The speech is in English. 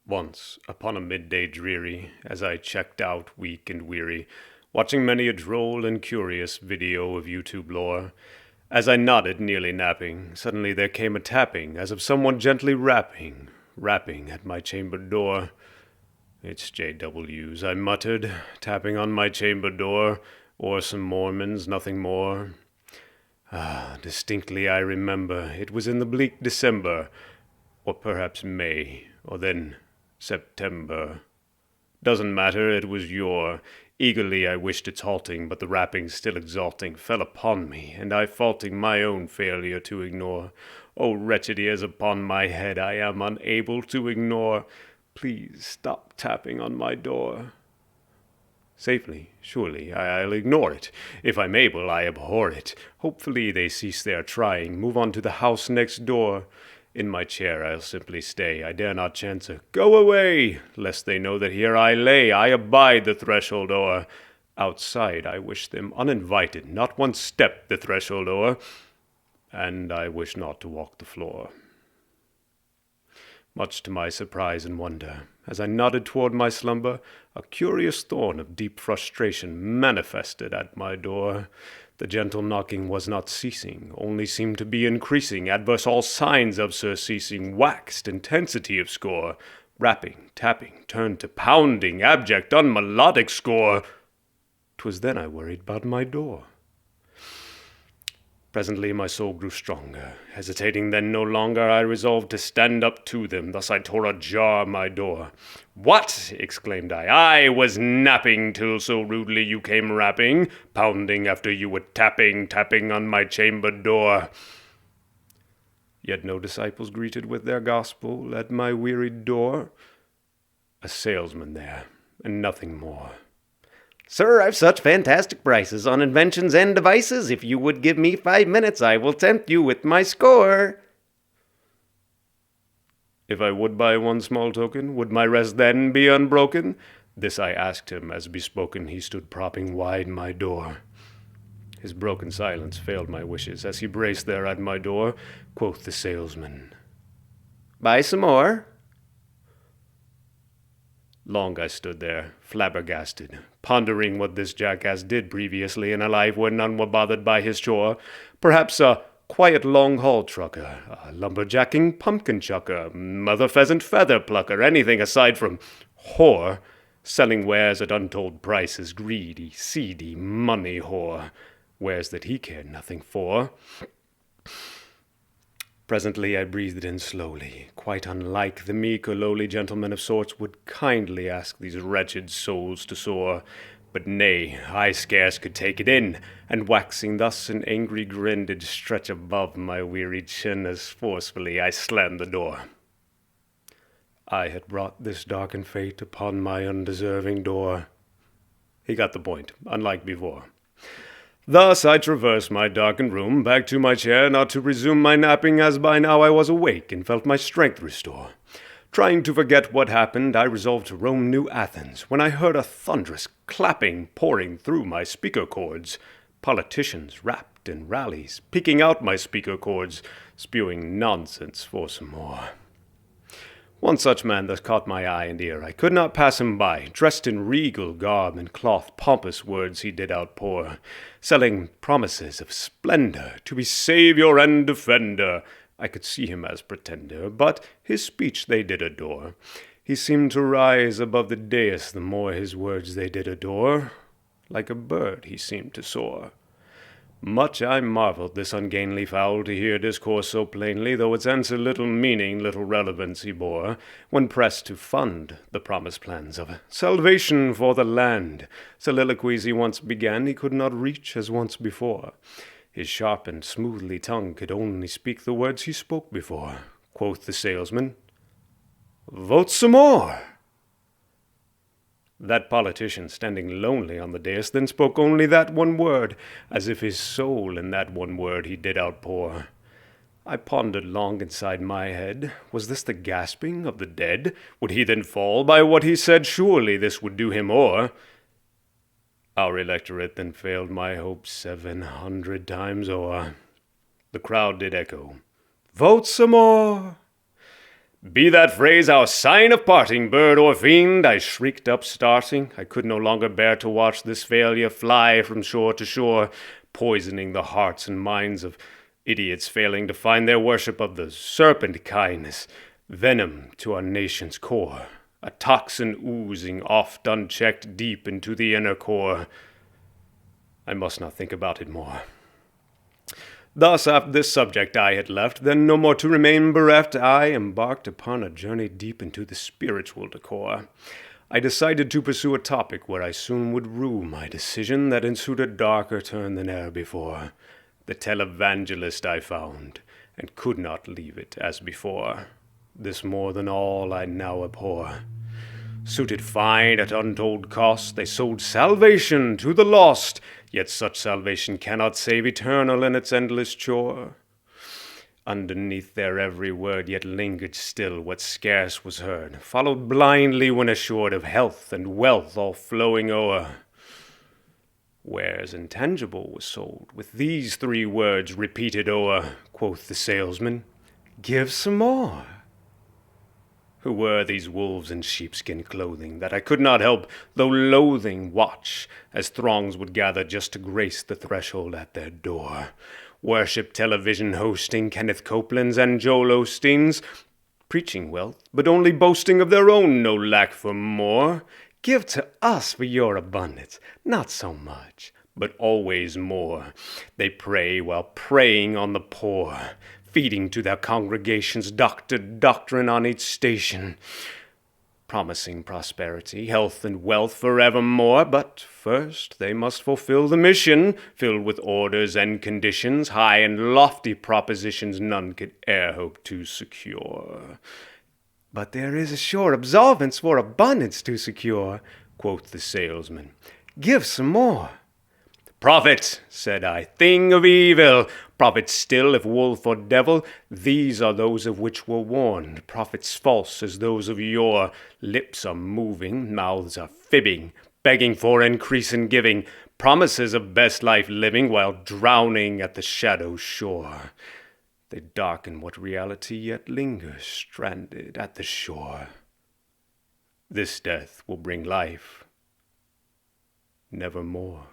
Once, upon a midday dreary, as I checked out weak and weary, watching many a droll and curious video of YouTube lore, as I nodded, nearly napping, suddenly there came a tapping, as of someone gently rapping at my chamber door. "It's JW's," I muttered, tapping on my chamber door, or some Mormons, nothing more. Distinctly I remember, it was in the bleak December, or perhaps May, or then September. Doesn't matter, it was your. Eagerly I wished its halting, but the rapping still exalting fell upon me, and I faulting my own failure to ignore. O wretched ears upon my head, I am unable to ignore. Please stop tapping on my door. Safely, surely, I'll ignore it. If I'm able, I abhor it. Hopefully they cease their trying, move on to the house next door. In my chair I'll simply stay, I dare not chance a "Go away!" lest they know that here I lay. I abide the threshold o'er. Outside I wish them uninvited, not one step the threshold o'er, and I wish not to walk the floor. Much to my surprise and wonder, as I nodded toward my slumber, a curious thorn of deep frustration manifested at my door. The gentle knocking was not ceasing, only seemed to be increasing, adverse all signs of surceasing, waxed intensity of score, rapping, tapping, turned to pounding, abject, unmelodic score. 'Twas then I worried about my door. Presently my soul grew stronger. Hesitating then no longer, I resolved to stand up to them. Thus I tore ajar my door. "What!" exclaimed I was napping till so rudely you came rapping, pounding after you were tapping on my chamber door." Yet no disciples greeted with their gospel at my wearied door. A salesman there, and nothing more. "Sir, I've such fantastic prices on inventions and devices. If you would give me 5 minutes, I will tempt you with my score." If I would buy one small token, would my rest then be unbroken? This I asked him, as bespoken he stood propping wide my door. His broken silence failed my wishes, as he braced there at my door. Quoth the salesman, "Buy some more." Long I stood there, flabbergasted, pondering what this jackass did previously in a life where none were bothered by his chore. Perhaps a quiet long-haul trucker, a lumberjacking pumpkin chucker, mother pheasant feather plucker, anything aside from whore, selling wares at untold prices, greedy, seedy, money whore, wares that he cared nothing for. Presently I breathed in slowly, quite unlike the meek or lowly gentleman of sorts would kindly ask these wretched souls to soar. But nay, I scarce could take it in, and waxing thus an angry grin did stretch above my wearied chin as forcefully I slammed the door. I had brought this darkened fate upon my undeserving door. He got the point, unlike before. Thus I traversed my darkened room, back to my chair, not to resume my napping, as by now I was awake and felt my strength restore. Trying to forget what happened, I resolved to roam New Athens, when I heard a thunderous clapping pouring through my speaker cords. Politicians rapped in rallies, peeking out my speaker cords, spewing nonsense for some more. One such man thus caught my eye and ear. I could not pass him by. Dressed in regal garb and cloth, pompous words he did outpour, selling promises of splendor, to be Savior and Defender. I could see him as pretender, but his speech they did adore. He seemed to rise above the dais the more his words they did adore. Like a bird he seemed to soar. Much I marveled this ungainly fowl to hear discourse so plainly, though its answer little meaning, little relevance he bore, when pressed to fund the promised plans of salvation for the land. Soliloquies he once began he could not reach as once before. His sharp and smoothly tongue could only speak the words he spoke before. Quoth the salesman, "Vote some more." That politician, standing lonely on the dais, then spoke only that one word, as if his soul in that one word he did outpour. I pondered long inside my head, was this the gasping of the dead? Would he then fall by what he said? Surely this would do him o'er. Our electorate then failed my hopes 700 times o'er. The crowd did echo, "Vote some more!" Be that phrase our sign of parting, bird or fiend, I shrieked up, starting. I could no longer bear to watch this failure fly from shore to shore, poisoning the hearts and minds of idiots failing to find their worship of the serpent kindness, venom to our nation's core, a toxin oozing oft unchecked deep into the inner core. I must not think about it more. Thus, after this subject I had left, then no more to remain bereft, I embarked upon a journey deep into the spiritual decor. I decided to pursue a topic where I soon would rue my decision that ensued a darker turn than e'er before. The televangelist I found, and could not leave it as before. This more than all I now abhor. Suited fine at untold cost, they sold salvation to the lost, yet such salvation cannot save eternal in its endless chore. Underneath their every word yet lingered still what scarce was heard, followed blindly when assured of health and wealth all flowing o'er. Wares intangible was sold, with these 3 words repeated o'er. Quoth the salesman, "Give some more." Who were these wolves in sheepskin clothing that I could not help, though loathing, watch, as throngs would gather just to grace the threshold at their door? Worship television hosting Kenneth Copeland's and Joel Osteen's, preaching wealth, but only boasting of their own no lack for more. Give to us for your abundance, not so much, but always more. They prey while preying on the poor, feeding to their congregations doctored doctrine on each station, promising prosperity, health, and wealth forevermore. But first they must fulfill the mission, filled with orders and conditions, high and lofty propositions none could e'er hope to secure. "But there is a sure absolvance for abundance to secure," quoth the salesman. "Give some more." "Prophet," said I, "thing of evil, prophet still, if wolf or devil, these are those of which we're warned. Prophets false as those of yore, lips are moving, mouths are fibbing, begging for increase in giving, promises of best life living while drowning at the shadow's shore. They darken what reality yet lingers stranded at the shore. This death will bring life nevermore."